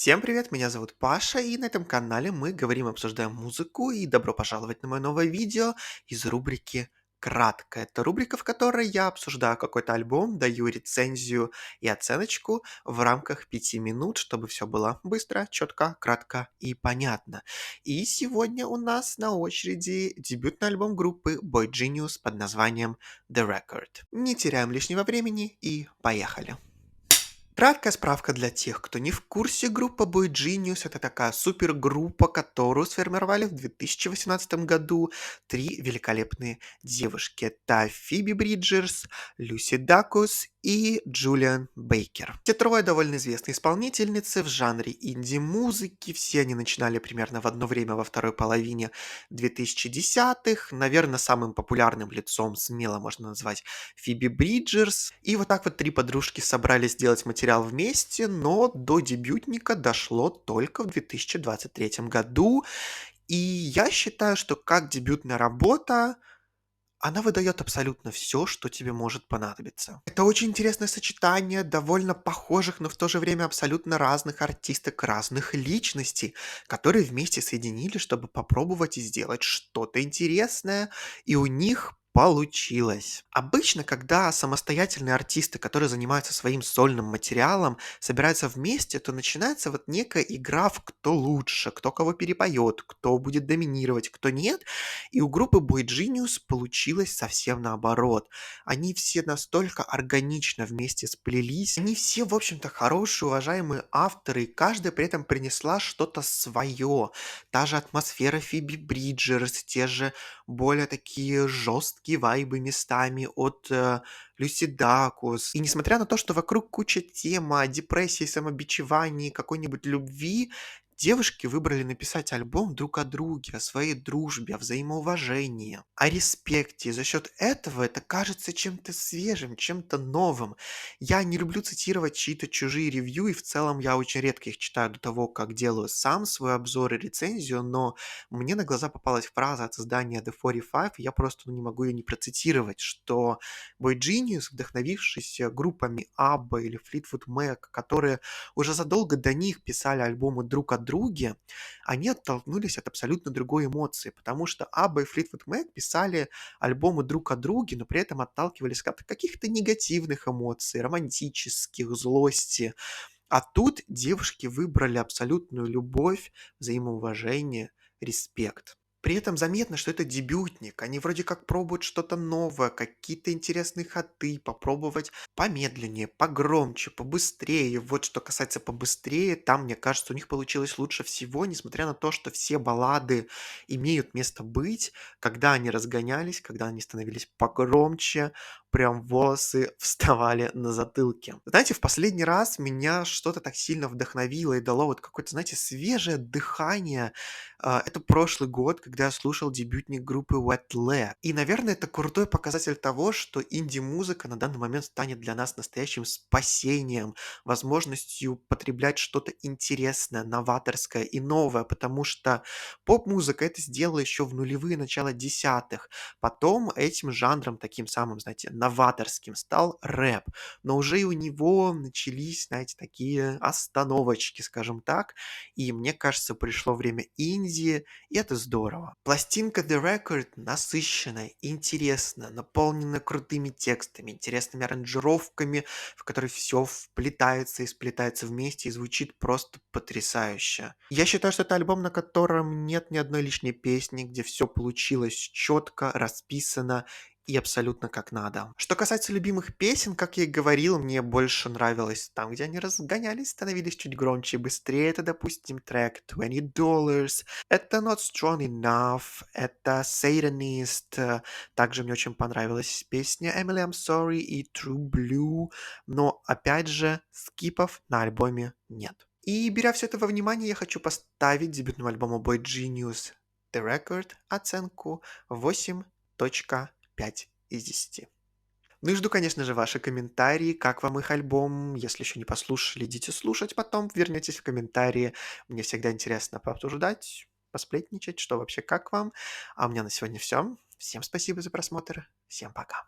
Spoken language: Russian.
Всем привет, меня зовут Паша, и на этом канале мы говорим, обсуждаем музыку, и добро пожаловать на мое новое видео из рубрики «Кратко». Это рубрика, в которой я обсуждаю какой-то альбом, даю рецензию и оценочку в рамках 5 минут, чтобы все было быстро, четко, кратко и понятно. И сегодня у нас на очереди дебютный альбом группы Boy Genius под названием The Record. Не теряем лишнего времени и поехали. Краткая справка для тех, кто не в курсе. Группа Boy Genius — это такая супергруппа, которую сформировали в 2018 году три великолепные девушки. Это Фиби Бриджерс, Люси Дакус и Джулиан Бейкер. Все трое довольно известные исполнительницы в жанре инди-музыки. Все они начинали примерно в одно время во второй половине 2010-х. Наверное, самым популярным лицом смело можно назвать Фиби Бриджерс. И вот так вот три подружки собрались сделать материал вместе, но до дебютника дошло только в 2023 году. И я считаю, что как дебютная работа она выдает абсолютно все, что тебе может понадобиться. Это очень интересное сочетание довольно похожих, но в то же время абсолютно разных артисток, разных личностей, которые вместе соединили, чтобы попробовать и сделать что-то интересное, и у них получилось. Обычно, когда самостоятельные артисты, которые занимаются своим сольным материалом, собираются вместе, то начинается вот некая игра в кто лучше, кто кого перепоет, кто будет доминировать, кто нет. И у группы Boy Genius получилось совсем наоборот. Они все настолько органично вместе сплелись. Они все, в общем-то, хорошие, уважаемые авторы, и каждая при этом принесла что-то свое. Та же атмосфера Фиби Бриджерс, те же более такие жесткие вайбы местами от Люси Дакус. И несмотря на то, что вокруг куча тем о депрессии, самобичевании, какой-нибудь любви, девушки выбрали написать альбом друг о друге, о своей дружбе, о взаимоуважении, о респекте. И за счет этого это кажется чем-то свежим, чем-то новым. Я не люблю цитировать чьи-то чужие ревью, и в целом я очень редко их читаю до того, как делаю сам свой обзор и рецензию, но мне на глаза попалась фраза от создания The 45, и я просто не могу ее не процитировать, что Boy Genius, вдохновившись группами ABBA или Fleetwood Mac, которые уже задолго до них писали альбомы друг о друге, они оттолкнулись от абсолютно другой эмоции, потому что ABBA и Fleetwood Mac писали альбомы друг о друге, но при этом отталкивались от каких-то негативных эмоций, романтических, злости. А тут девушки выбрали абсолютную любовь, взаимоуважение, респект. При этом заметно, что это дебютник. Они вроде как пробуют что-то новое, какие-то интересные ходы, попробовать помедленнее, погромче, побыстрее. Вот что касается побыстрее, там, мне кажется, у них получилось лучше всего, несмотря на то, что все баллады имеют место быть, когда они разгонялись, когда они становились погромче, прям волосы вставали на затылке. Знаете, в последний раз меня что-то так сильно вдохновило и дало вот какое-то, знаете, свежее дыхание. Это прошлый год, когда я слушал дебютник группы Wet Leg. И, наверное, это крутой показатель того, что инди-музыка на данный момент станет для нас настоящим спасением, возможностью потреблять что-то интересное, новаторское и новое, потому что поп-музыка это сделала еще в нулевые, начало десятых. Потом этим жанром, таким самым, знаете, новаторским стал рэп. Но уже и у него начались, знаете, такие остановочки, скажем так. И мне кажется, пришло время инди, и это здорово. Пластинка The Record насыщенная, интересная, наполнена крутыми текстами, интересными аранжировками, в которые все вплетается и сплетается вместе и звучит просто потрясающе. Я считаю, что это альбом, на котором нет ни одной лишней песни, где все получилось четко, расписано и абсолютно как надо. Что касается любимых песен, как я и говорил, мне больше нравилось там, где они разгонялись, становились чуть громче и быстрее. Это, допустим, трек $20, это Not Strong Enough, это Satanist. Также мне очень понравилась песня Emily I'm Sorry и True Blue, но, опять же, скипов на альбоме нет. И беря все это во внимание, я хочу поставить дебютному альбому Boy Genius The Record оценку 8,5 из 10. Ну и жду, конечно же, ваши комментарии, как вам их альбом. Если еще не послушали, идите слушать, потом вернетесь в комментарии. Мне всегда интересно пообсуждать, посплетничать, что вообще как вам. А у меня на сегодня все. Всем спасибо за просмотр. Всем пока.